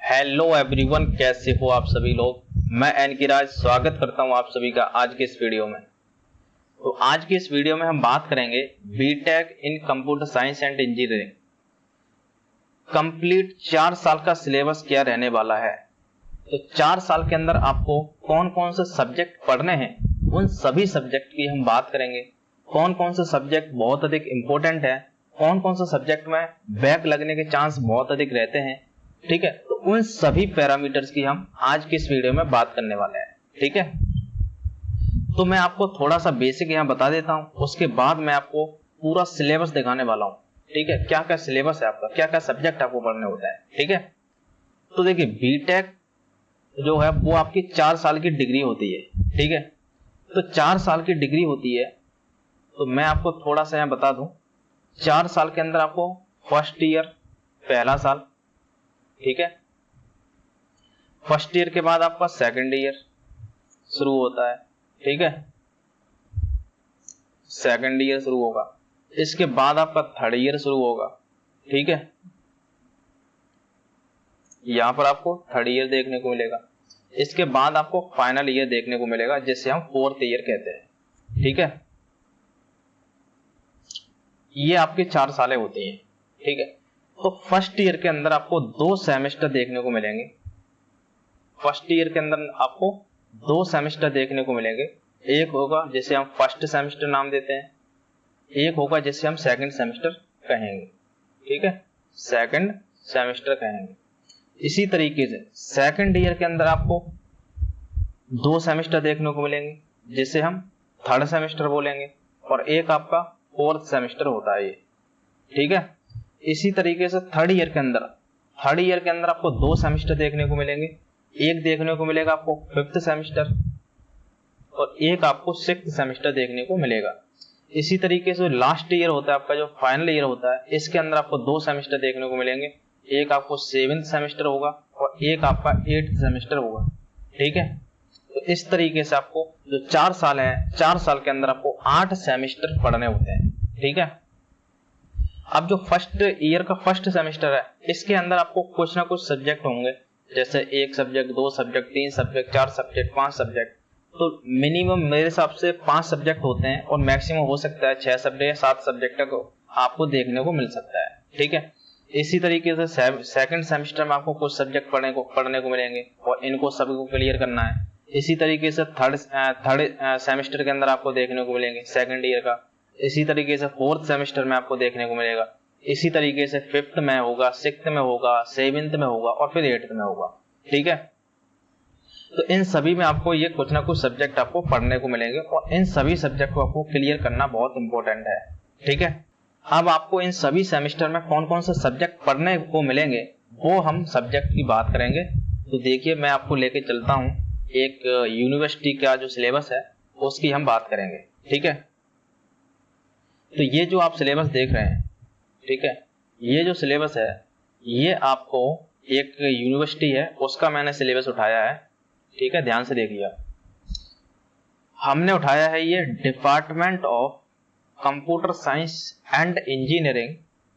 Hello everyone, कैसे हो आप सभी लोग। मैं एनकिराज स्वागत करता हूं आप सभी का आज के इस वीडियो में। तो आज के इस वीडियो में हम बात करेंगे BTech in computer science and engineering. Complete 4 साल का सिलेबस क्या रहने वाला है। तो 4 साल के अंदर आपको कौन कौन से सब्जेक्ट पढ़ने हैं, उन सभी सब्जेक्ट की हम बात करेंगे। कौन कौन से सब्जेक्ट बहुत अधिक इंपॉर्टेंट है, कौन कौन से सब्जेक्ट में बैक लगने के चांस बहुत अधिक रहते हैं। ठीक है, तो उन सभी पैरामीटर्स की हम आज की इस वीडियो में बात करने वाले हैं। ठीक है, तो मैं आपको थोड़ा सा बेसिक यहाँ बता देता हूँ, उसके बाद मैं आपको पूरा सिलेबस दिखाने वाला हूँ। ठीक है, क्या क्या सिलेबस है आपका, क्या क्या सब्जेक्ट आपको पढ़ने होता है। ठीक है, तो देखिए बीटेक जो है वो आपकी 4 साल की डिग्री होती है। ठीक है, तो 4 साल की डिग्री होती है। तो मैं आपको थोड़ा सा यहाँ बता दूं, 4 साल के अंदर आपको फर्स्ट ईयर पहला साल, ठीक है, फर्स्ट ईयर के बाद आपका सेकंड ईयर शुरू होता है। ठीक है, सेकंड ईयर शुरू होगा, इसके बाद आपका थर्ड ईयर शुरू होगा। ठीक है, यहां पर आपको थर्ड ईयर देखने को मिलेगा। इसके बाद आपको फाइनल ईयर देखने को मिलेगा, जिसे हम फोर्थ ईयर कहते हैं। ठीक है, ये आपके 4 सालें होती हैं। ठीक है, तो फर्स्ट ईयर के अंदर आपको 2 सेमेस्टर देखने को मिलेंगे। फर्स्ट ईयर के अंदर आपको 2 सेमेस्टर देखने को मिलेंगे। एक होगा जिसे हम फर्स्ट सेमेस्टर नाम देते हैं, एक होगा जिसे हम सेकंड सेमेस्टर कहेंगे। ठीक है, सेकंड सेमेस्टर कहेंगे। इसी तरीके से सेकंड ईयर के अंदर आपको 2 सेमेस्टर देखने को मिलेंगे, जिसे हम थर्ड सेमेस्टर बोलेंगे, और एक आपका फोर्थ सेमेस्टर होता है ये। ठीक है, इसी तरीके से थर्ड ईयर के अंदर आपको 2 सेमेस्टर देखने को मिलेंगे। एक देखने को मिलेगा आपको फिफ्थ सेमेस्टर, और एक आपको सिक्स्थ सेमेस्टर देखने को मिलेगा। इसी तरीके से लास्ट ईयर होता है आपका, जो फाइनल ईयर होता है, इसके अंदर आपको 2 सेमेस्टर देखने को मिलेंगे। एक आपको 7th सेमेस्टर होगा और एक आपका 8th सेमेस्टर होगा। ठीक है, तो इस तरीके से आपको जो 4 साल है, 4 साल के अंदर आपको 8 सेमेस्टर पढ़ने होते हैं। ठीक है, अब जो फर्स्ट ईयर का फर्स्ट सेमेस्टर है, इसके अंदर आपको कुछ ना कुछ सब्जेक्ट होंगे, जैसे 1 subject, 2 subject, 3 subject, 4 subject, 5 subject. तो मिनिमम मेरे हिसाब से 5 सब्जेक्ट होते हैं, और मैक्सिमम हो सकता है 6 सब्जेक्ट या 7 सब्जेक्ट तक आपको देखने को मिल सकता है। ठीक है, इसी तरीके से सेकंड सेमेस्टर में आपको कुछ सब्जेक्ट पढ़ने को मिलेंगे, और इनको सभी को क्लियर करना है। इसी तरीके से थर्ड सेमेस्टर के अंदर आपको देखने को मिलेंगे सेकंड ईयर का। इसी तरीके से फोर्थ सेमेस्टर में आपको देखने को मिलेगा। इसी तरीके से फिफ्थ में होगा, सिक्स्थ में होगा, 7th में होगा, और फिर 8th में होगा। ठीक है, तो इन सभी में आपको ये कुछ ना कुछ सब्जेक्ट आपको पढ़ने को मिलेंगे, और इन सभी सब्जेक्ट को आपको क्लियर करना बहुत इंपॉर्टेंट है। ठीक है, अब आपको इन सभी सेमेस्टर में कौन कौन से सब्जेक्ट पढ़ने को मिलेंगे, वो हम सब्जेक्ट की बात करेंगे। तो देखिए, मैं आपको लेके चलता हूँ एक यूनिवर्सिटी का जो सिलेबस है, उसकी हम बात करेंगे। ठीक है, तो ये जो आप सिलेबस देख रहे हैं, ठीक है, ये जो सिलेबस है, ये आपको एक यूनिवर्सिटी है उसका मैंने सिलेबस उठाया है। ठीक है, ध्यान से देखिए, हमने उठाया है ये department of computer science and engineering.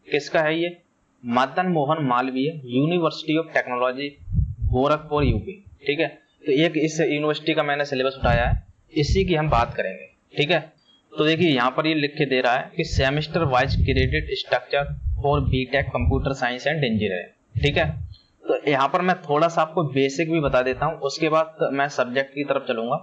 किसका है ये? Madan Mohan Malviya university of technology, Gorakhpur, UP. ठीक है, तो एक इस यूनिवर्सिटी का मैंने सिलेबस उठाया है, इसी की हम बात करेंगे। ठीक है, तो देखिए यहाँ पर ये लिख के दे रहा है कि semester wise credit structure for BTech computer science and engineering. ठीक है, तो यहाँ पर मैं थोड़ा सा आपको बेसिक भी बता देता हूँ, उसके बाद मैं सब्जेक्ट की तरफ चलूंगा।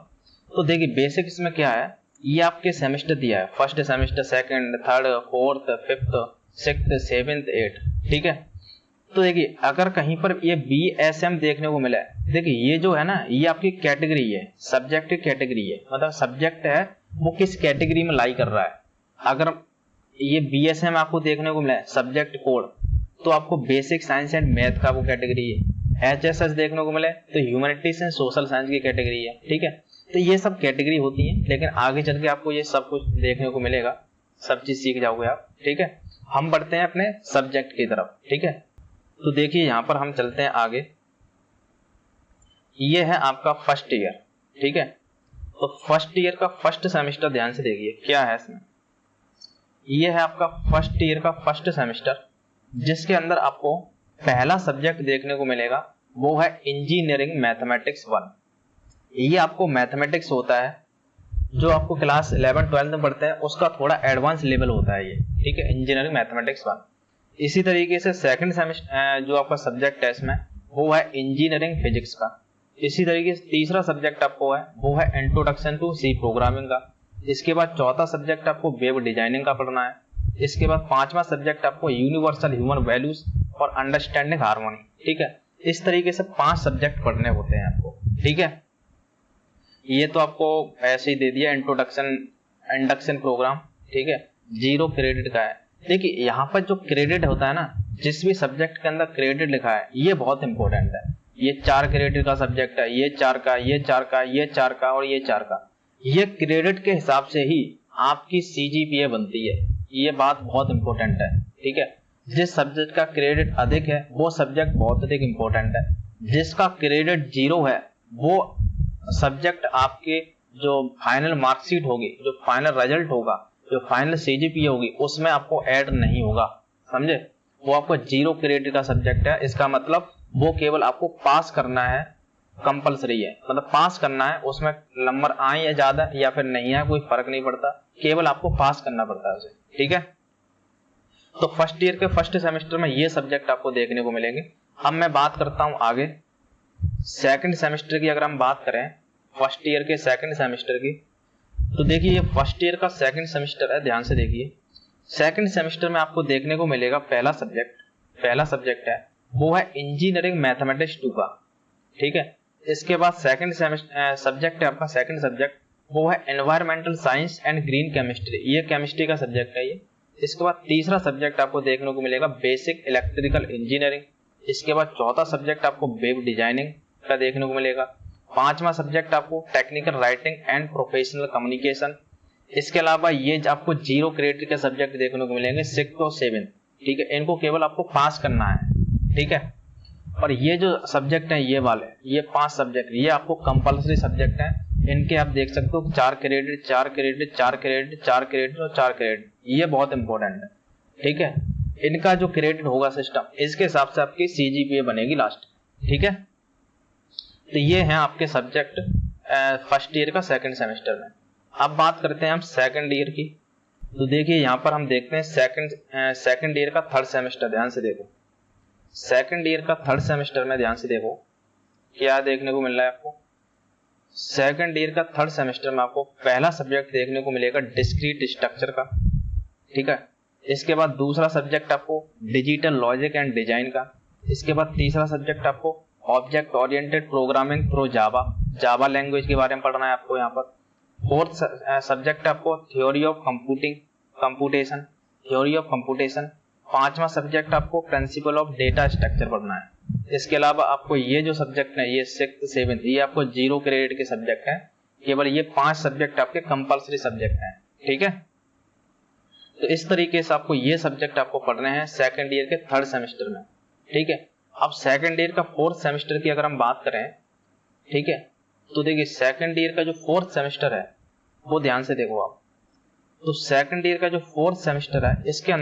तो देखिए बेसिक इसमें क्या है, ये आपके सेमेस्टर दिया है, first semester, second, third, fourth, fifth, sixth, 7th, 8th। ठीक है, तो देखिए अगर कहीं पर ये BSM देखने को मिला है, देखिए ये जो है ना, ये आपकी कैटेगरी है, सब्जेक्ट की कैटेगरी है, मतलब सब्जेक्ट है वो किस कैटेगरी में लाई कर रहा है। अगर ये BSM आपको देखने को मिला है सब्जेक्ट कोड, तो आपको बेसिक साइंस एंड मैथ का वो कैटेगरी है। HSS देखने को मिले तो ह्यूमैनिटीज एंड सोशल साइंस की कैटेगरी है। ठीक है, तो ये सब कैटेगरी होती है, लेकिन आगे चल के आपको ये सब कुछ देखने को मिलेगा, सब चीज सीख जाओगे आप। ठीक है, हम बढ़ते हैं अपने सब्जेक्ट की तरफ। ठीक है, तो देखिए यहाँ पर हम चलते हैं आगे। ये है आपका फर्स्ट ईयर। ठीक है, तो फर्स्ट ईयर का फर्स्ट सेमेस्टर ध्यान से देखिए क्या है इसमें। ये है आपका फर्स्ट ईयर का फर्स्ट सेमेस्टर, जिसके अंदर आपको पहला सब्जेक्ट देखने को मिलेगा वो है इंजीनियरिंग मैथमेटिक्स 1। ये आपको मैथमेटिक्स होता है जो आपको क्लास 11-12 में पढ़ते हैं, उसका थोड़ा एडवांस लेवल होता है ये, ठीक है, इंजीनियरिंग मैथमेटिक्स 1। इसी तरीके से सेकंड सेमेस्टर जो आपका सब्जेक्ट है इसमें वो है इंजीनियरिंग फिजिक्स का। इसी तरीके से तीसरा सब्जेक्ट आपको है वो है इंट्रोडक्शन टू सी प्रोग्रामिंग का। इसके बाद चौथा सब्जेक्ट आपको वेब डिजाइनिंग का पढ़ना है। इसके बाद पांचवा सब्जेक्ट आपको यूनिवर्सल ह्यूमन वैल्यूज और अंडरस्टैंडिंग हार्मोनी, ठीक है। इस तरीके से 5 सब्जेक्ट पढ़ने होते हैं आपको, ठीक है। ये तो आपको ऐसे ही दे दिया इंडक्शन प्रोग्राम, ठीक है, 0 क्रेडिट का है। देखिए यहाँ पर जो क्रेडिट होता है ना, जिस भी सब्जेक्ट के अंदर क्रेडिट लिखा है ये बहुत इंपॉर्टेंट है। ये 4 क्रेडिट का सब्जेक्ट है, ये 4 का, ये 4 का, ये 4 का और ये 4 का। ये क्रेडिट के हिसाब से ही आपकी CGPA बनती है। ये बात बहुत इंपॉर्टेंट है, ठीक है। जिस सब्जेक्ट का क्रेडिट अधिक है वो सब्जेक्ट बहुत अधिक इंपॉर्टेंट है। जिसका क्रेडिट 0 है वो सब्जेक्ट आपके जो फाइनल मार्कशीट होगी, जो फाइनल रिजल्ट होगा, जो फाइनल CGPA होगी उसमें आपको ऐड नहीं होगा, समझे। वो आपको 0 क्रेडिट का सब्जेक्ट है। इसका मतलब वो केवल आपको पास करना है, कंपलसरी है, मतलब पास करना है। उसमें नंबर आए या ज्यादा या फिर नहीं आए कोई फर्क नहीं पड़ता, केवल आपको पास करना पड़ता है उसे, ठीक है। तो फर्स्ट ईयर के फर्स्ट सेमेस्टर में ये सब्जेक्ट आपको देखने को मिलेंगे। अब मैं बात करता हूं आगे सेकंड सेमेस्टर की। अगर हम बात करें फर्स्ट ईयर के सेकंड सेमेस्टर की, तो देखिए ये फर्स्ट ईयर का सेकंड सेमेस्टर है, ध्यान से देखिए। सेकंड सेमेस्टर में आपको देखने को मिलेगा पहला सब्जेक्ट है वो है इंजीनियरिंग मैथमेटिक्स 2 का, ठीक है। इसके बाद सेकंड सब्जेक्ट है आपका, सेकंड सब्जेक्ट वो है environmental science and green chemistry, ये केमिस्ट्री का सब्जेक्ट है ये। इसके बाद तीसरा सब्जेक्ट आपको देखने को मिलेगा बेसिक इलेक्ट्रिकल इंजीनियरिंग। इसके बाद चौथा सब्जेक्ट आपको वेब डिजाइनिंग का देखने को मिलेगा। पांचवा सब्जेक्ट आपको technical writing and professional communication. इसके अलावा ये आपको 0 क्रेडिट के सब्जेक्ट देखने को मिलेंगे 6 और 7, ठीक है। इनको केवल आपको पास करना है, ठीक है। और ये जो सब्जेक्ट है ये वाले, ये 5 सब्जेक्ट ये आपको कंपलसरी सब्जेक्ट हैं। इनके आप देख सकते हो 4 क्रेडिट, 4 क्रेडिट, 4 क्रेडिट, 4 क्रेडिट और 4 क्रेडिट, ये बहुत इंपॉर्टेंट है, ठीक है। इनका जो क्रेडिट होगा सिस्टम, इसके हिसाब से आपकी CGPA बनेगी लास्ट, ठीक है। तो ये हैं आपके सब्जेक्ट फर्स्ट ईयर का सेकंड सेमेस्टर में। अब बात करते हैं हम सेकंड ईयर की। तो देखिए यहाँ पर हम देखते हैं सेकंड ईयर का थर्ड सेमेस्टर, ध्यान से देखो। सेकंड ईयर का थर्ड सेमेस्टर में ध्यान से देखो क्या देखने को मिल रहा है आपको। सेकंड ईयर का थर्ड सेमेस्टर में आपको पहला सब्जेक्ट देखने को मिलेगा डिस्क्रीट स्ट्रक्चर का, ठीक है। इसके बाद दूसरा सब्जेक्ट आपको डिजिटल लॉजिक एंड डिजाइन का। इसके बाद तीसरा सब्जेक्ट आपको object oriented programming through Java language के बारे में पढ़ना है आपको यहाँ पर। फोर्थ सब्जेक्ट आपको थ्योरी ऑफ कंप्यूटेशन। पांचवा सब्जेक्ट आपको प्रिंसिपल ऑफ डेटा स्ट्रक्चर पढ़ना है। इसके अलावा आपको ये जो सब्जेक्ट है ये 6th 7th ये आपको 0 क्रेडिट के सब्जेक्ट है। केवल ये 5 सब्जेक्ट आपके कंपलसरी सब्जेक्ट हैं, ठीक है। तो इस तरीके से आपको ये सब्जेक्ट आपको पढ़ने हैं सेकंड ईयर के थर्ड सेमेस्टर में, ठीक है। अब सेकंड ईयर का फोर्थ सेमेस्टर की अगर हम बात करें, ठीक है, तो देखिए सेकंड ईयर का जो फोर्थ सेमेस्टर है वो ध्यान से देखो आप। तो सेकंड ईयर का जो फोर्थ सेमेस्टर है इसके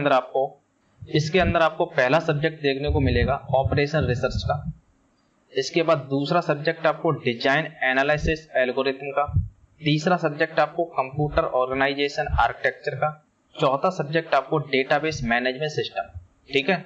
अंदर आपको पहला सब्जेक्ट देखने को मिलेगा ऑपरेशन रिसर्च का। इसके बाद दूसरा सब्जेक्ट आपको डिजाइन एनालिसिस एल्गोरिथम का। तीसरा सब्जेक्ट आपको कंप्यूटर ऑर्गेनाइजेशन आर्किटेक्चर का। चौथा सब्जेक्ट आपको डेटाबेस मैनेजमेंट सिस्टम, ठीक है।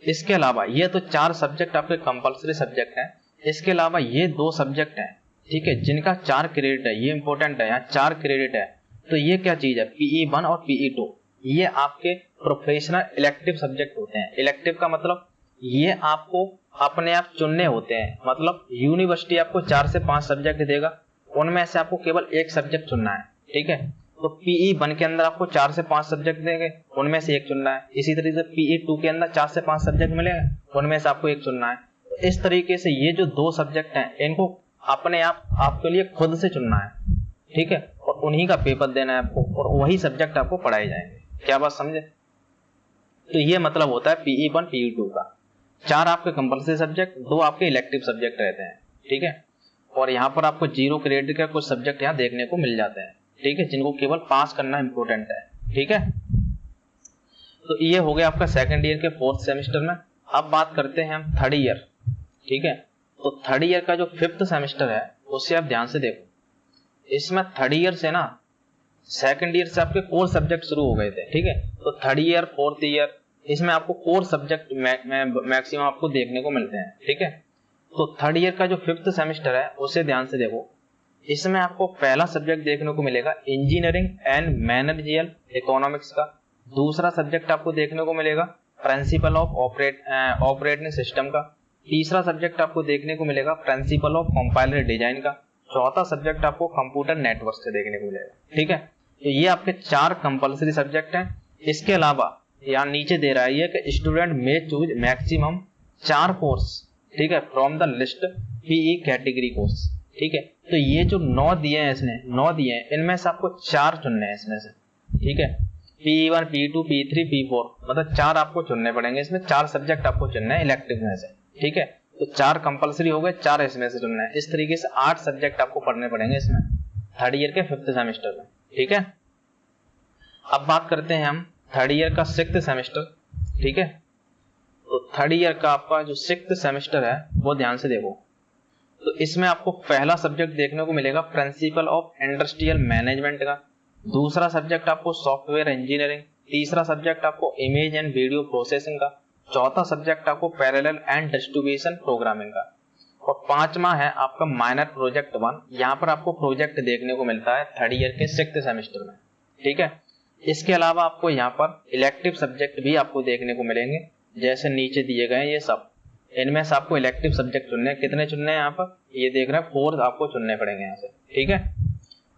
इसके अलावा ये तो 4 सब्जेक्ट आपके कंपलसरी सब्जेक्ट हैं। इसके अलावा ये 2 सब्जेक्ट हैं, ठीक है, जिनका 4 क्रेडिट है। ये इंपॉर्टेंट है, यहाँ 4 क्रेडिट है। तो ये क्या चीज है, PE1 और PE2, ये आपके प्रोफेशनल इलेक्टिव सब्जेक्ट होते हैं। इलेक्टिव का मतलब ये आपको अपने आप चुनने होते हैं, मतलब यूनिवर्सिटी आपको 4 से 5 सब्जेक्ट देगा, उनमें से आपको केवल एक सब्जेक्ट चुनना है, ठीक है। तो PE1 के अंदर आपको 4 से 5 सब्जेक्ट देंगे, उनमें से एक चुनना है। इसी तरीके से PE2 के अंदर 4 से 5 सब्जेक्ट मिलेंगे, उनमें से आपको एक चुनना है। तो इस तरीके से ये जो 2 सब्जेक्ट हैं इनको अपने आप आपके लिए खुद से चुनना है, ठीक है, और उन्हीं का पेपर देना है आपको, और वही सब्जेक्ट आपको पढ़ाए जाएंगे। क्या बात समझे। तो ये मतलब होता है PE1 PE2 का। 4 आपके कंपलसरी सब्जेक्ट, 2 आपके इलेक्टिव सब्जेक्ट रहते हैं, ठीक है। और यहाँ पर आपको 0 क्रेडिट का कुछ सब्जेक्ट यहाँ देखने को मिल जाते हैं, ठीक है, जिनको केवल पास करना इंपॉर्टेंट है, ठीक है। तो ये हो गया आपका सेकंड ईयर के फोर्थ सेमेस्टर में। अब बात करते हैं हम थर्ड ईयर, ठीक है। तो थर्ड ईयर का जो 5th सेमेस्टर है उससे आप ध्यान से देखो, इसमें थर्ड ईयर से ना सेकंड ईयर से आपके कोर सब्जेक्ट शुरू हो गए थे, ठीक है। तो थर्ड ईयर, फोर्थ ईयर, इसमें आपको कोर सब्जेक्ट मैक्सिमम आपको देखने को मिलते हैं, ठीक है। तो थर्ड ईयर का जो 5th सेमेस्टर है उसे ध्यान से देखो, इसमें आपको पहला सब्जेक्ट देखने को मिलेगा इंजीनियरिंग एंड मैनेजरियल इकोनॉमिक्स का। दूसरा सब्जेक्ट आपको देखने को मिलेगा प्रिंसिपल ऑफ ऑपरेटिंग सिस्टम का। तीसरा सब्जेक्ट आपको देखने को मिलेगा प्रिंसिपल ऑफ कंपाइलर डिजाइन का। चौथा सब्जेक्ट आपको कंप्यूटर नेटवर्क से देखने को मिलेगा, ठीक है। तो ये आपके 4 कंपल्सरी सब्जेक्ट हैं। इसके अलावा यहाँ नीचे दे रहा है कि student may choose maximum 4 course, ठीक है, from the list PE category course, ठीक है। तो ये जो 9 दिए हैं, इसने 9 दिए हैं, इनमें से आपको 4 चुनने हैं इसमें से, ठीक है। P1, P2, P3, P4, मतलब 4 आपको चुनने पड़ेंगे। इसमें 4 सब्जेक्ट आपको चुनना है इलेक्टिव में से, ठीक है। तो 4 कंपल्सरी हो गए, 4 इसमें से चुनना है। इस तरीके से 8 सब्जेक्ट आपको पढ़ने पड़ेंगे इसमें थर्ड ईयर के 5th सेमेस्टर में, ठीक है। अब बात करते हैं हम थर्ड ईयर का 6th सेमेस्टर, ठीक है। तो थर्ड ईयर का आपका जो 6th सेमेस्टर है वो ध्यान से देखो, तो इसमें आपको पहला सब्जेक्ट देखने को मिलेगा प्रिंसिपल ऑफ इंडस्ट्रियल मैनेजमेंट का। दूसरा सब्जेक्ट आपको सॉफ्टवेयर इंजीनियरिंग। तीसरा सब्जेक्ट आपको इमेज एंड वीडियो प्रोसेसिंग का। चौथा सब्जेक्ट आपको पैरेलल एंड डिस्ट्रीब्यूशन प्रोग्रामिंग का। और पांचवा है आपका माइनर प्रोजेक्ट 1। यहाँ पर आपको प्रोजेक्ट देखने को मिलता है थर्ड ईयर के 6th सेमेस्टर में, ठीक है। इसके अलावा आपको यहाँ पर इलेक्टिव सब्जेक्ट भी आपको देखने को मिलेंगे, जैसे नीचे दिए गए ये सब। इनमें से आपको इलेक्टिव सब्जेक्ट चुनने हैं। कितने चुनने हैं यहाँ पर, ये देख रहे हैं 4 आपको चुनने पड़ेंगे यहाँ से, ठीक है।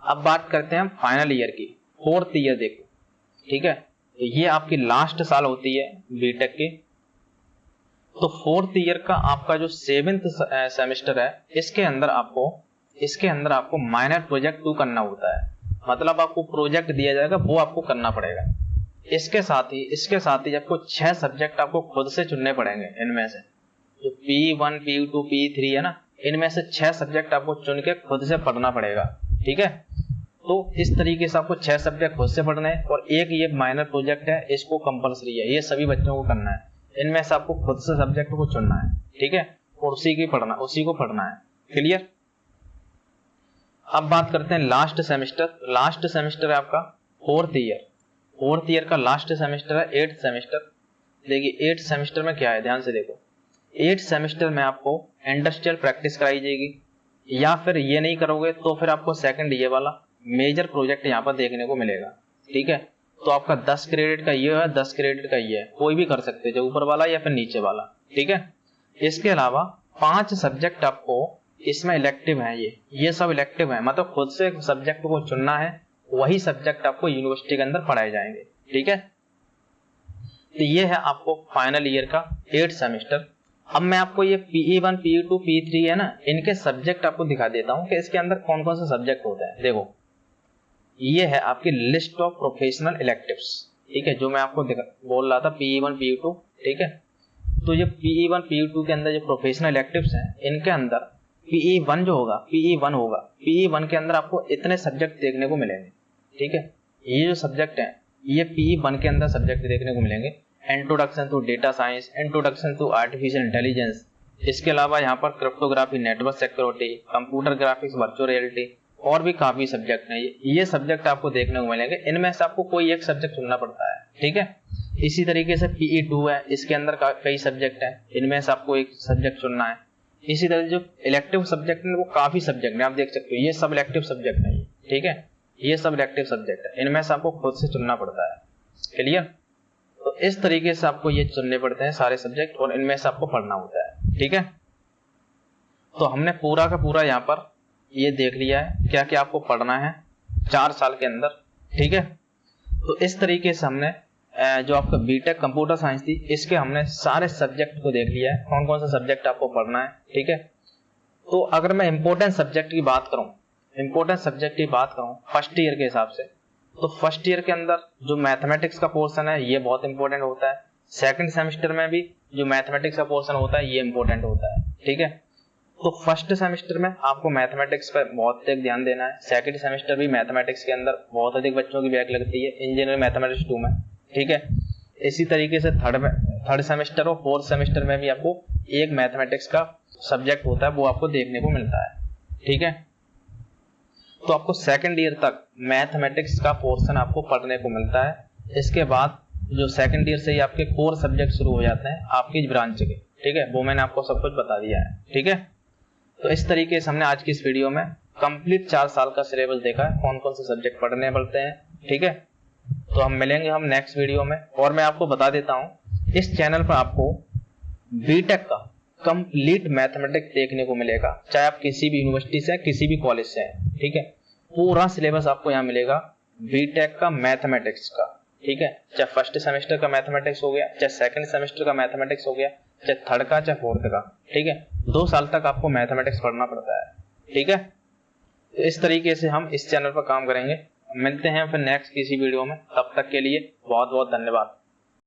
अब बात करते हैं हम फाइनल ईयर की, 4th ईयर देखो, ठीक है। तो ये आपकी लास्ट साल होती है बीटेक की। तो 4th ईयर का आपका जो 7th सेमेस्टर है, इसके अंदर आपको माइनर प्रोजेक्ट 2 करना होता है। मतलब आपको प्रोजेक्ट दिया जाएगा, वो आपको करना पड़ेगा। इसके साथ ही आपको 6 सब्जेक्ट आपको खुद से चुनने पड़ेंगे। इनमें से जो P1, P2, P3 है ना, इनमें से 6 सब्जेक्ट आपको चुन के खुद से पढ़ना पड़ेगा, ठीक है। तो इस तरीके से आपको 6 सब्जेक्ट खुद से पढ़ने हैं। और एक ये माइनर प्रोजेक्ट है, इसको कंपलसरी है, ये सभी बच्चों को करना है। इनमें से आपको खुद से सब्जेक्ट को चुनना है, ठीक है, और उसी को पढ़ना है। क्लियर। अब बात करते हैं लास्ट सेमेस्टर है आपका 4th ईयर का लास्ट सेमेस्टर है 8th सेमेस्टर। देखिए 8th सेमेस्टर में क्या है, ध्यान से देखो। 8th सेमेस्टर में आपको इंडस्ट्रियल प्रैक्टिस कराई जाएगी, या फिर ये नहीं करोगे तो फिर आपको सेकंड ये वाला मेजर प्रोजेक्ट यहाँ पर देखने को मिलेगा, ठीक है। तो आपका 10 क्रेडिट का ये है, 10 क्रेडिट का ये है, कोई भी कर सकते हैं, जो ऊपर वाला या फिर नीचे वाला, ठीक है। इसके अलावा 5 सब्जेक्ट आपको इसमें इलेक्टिव है, ये सब इलेक्टिव है, मतलब खुद से सब्जेक्ट को चुनना है, वही सब्जेक्ट आपको यूनिवर्सिटी के अंदर पढ़ाए जाएंगे, ठीक है। तो ये है आपको फाइनल ईयर का 8th सेमेस्टर। अब मैं आपको ये PE1, PE2, P3 है ना, इनके सब्जेक्ट आपको दिखा देता हूँ कि इसके अंदर कौन कौन से सब्जेक्ट होते हैं। देखो ये है आपकी लिस्ट ऑफ प्रोफेशनल इलेक्टिव्स, ठीक है, जो मैं आपको बोल रहा था PE1, PE2, ठीक है। तो ये PE1, PE2 के अंदर जो प्रोफेशनल इलेक्टिव्स हैं, इनके अंदर PE1 PE1 के अंदर आपको इतने सब्जेक्ट देखने को मिलेंगे, ठीक है। ये जो सब्जेक्ट हैं, ये PE1 के अंदर सब्जेक्ट देखने को मिलेंगे। Introduction to data science, introduction to artificial intelligence, इसके अलावा यहाँ पर cryptography, network security, computer graphics, virtual reality, और भी काफी सब्जेक्ट हैं। ये सब्जेक्ट आपको देखने को मिलेंगे। इनमें से आपको कोई एक सब्जेक्ट चुनना पड़ता है, ठीक है। इसी तरीके से PE2 है, इसके अंदर कई सब्जेक्ट हैं, इनमें से आपको एक सब्जेक्ट चुनना है। इसी तरह जो इलेक्टिव सब्जेक्ट है वो काफी सब्जेक्ट है, आप देख सकते हो, ये सब इलेक्टिव सब्जेक्ट है, ठीक है, ये सब इलेक्टिव सब्जेक्ट है, इनमें से आपको खुद से चुनना पड़ता है। क्लियर। तो इस तरीके से आपको ये चुनने पड़ते हैं सारे सब्जेक्ट, और इनमें से आपको पढ़ना होता है, ठीक है। तो हमने पूरा का पूरा यहाँ पर ये देख लिया है क्या क्या आपको पढ़ना है 4 साल के अंदर, ठीक है। तो इस तरीके से हमने जो आपका बीटेक कंप्यूटर साइंस थी, इसके हमने सारे सब्जेक्ट को देख लिया है, कौन कौन सा सब्जेक्ट आपको पढ़ना है, ठीक है। तो अगर मैं इंपॉर्टेंट सब्जेक्ट की बात करूं फर्स्ट ईयर के हिसाब से, तो फर्स्ट ईयर के अंदर जो मैथमेटिक्स का पोर्शन है ये बहुत इंपॉर्टेंट होता है। सेकंड सेमेस्टर में भी जो मैथमेटिक्स का पोर्शन होता है ये इंपॉर्टेंट होता है, ठीक है। तो फर्स्ट सेमेस्टर में आपको मैथमेटिक्स पर बहुत अधिक ध्यान देना है। सेकंड सेमेस्टर भी मैथमेटिक्स के अंदर बहुत अधिक बच्चों की बैक लगती है इंजीनियरिंग मैथमेटिक्स 2 में, ठीक है। इसी तरीके से थर्ड सेमेस्टर और 4th सेमेस्टर में भी आपको एक मैथमेटिक्स का सब्जेक्ट होता है वो आपको देखने को मिलता है। ठीक है, तो आपको सेकंड ईयर तक मैथमेटिक्स का पोर्शन आपको पढ़ने को मिलता है। इसके बाद जो सेकंड ईयर से ही आपके कोर सब्जेक्ट शुरू हो जाते हैं आपकी ब्रांच के। ठीक है, वो मैंने आपको सब कुछ बता दिया है। ठीक है, तो इस तरीके से हमने आज की इस वीडियो में कंप्लीट 4 साल का सिलेबस देखा है, कौन कौन से सब्जेक्ट पढ़ने पड़ते हैं। ठीक है, तो हम मिलेंगे नेक्स्ट वीडियो में। और मैं आपको बता देता हूँ इस चैनल पर आपको बीटेक का कंप्लीट मैथमेटिक्स देखने को मिलेगा, चाहे आप किसी भी यूनिवर्सिटी से किसी भी कॉलेज से हैं। ठीक है, पूरा सिलेबस आपको यहाँ मिलेगा बीटेक का मैथमेटिक्स का। ठीक है, चाहे फर्स्ट सेमेस्टर का मैथमेटिक्स हो गया, चाहे सेकंड सेमेस्टर का मैथमेटिक्स हो गया, चाहे थर्ड का, चाहे फोर्थ का। ठीक है, 2 साल तक आपको मैथमेटिक्स पढ़ना पड़ता है। ठीक है, तो इस तरीके से हम इस चैनल पर काम करेंगे। मिलते हैं फिर नेक्स्ट किसी वीडियो में, तब तक के लिए बहुत बहुत धन्यवाद।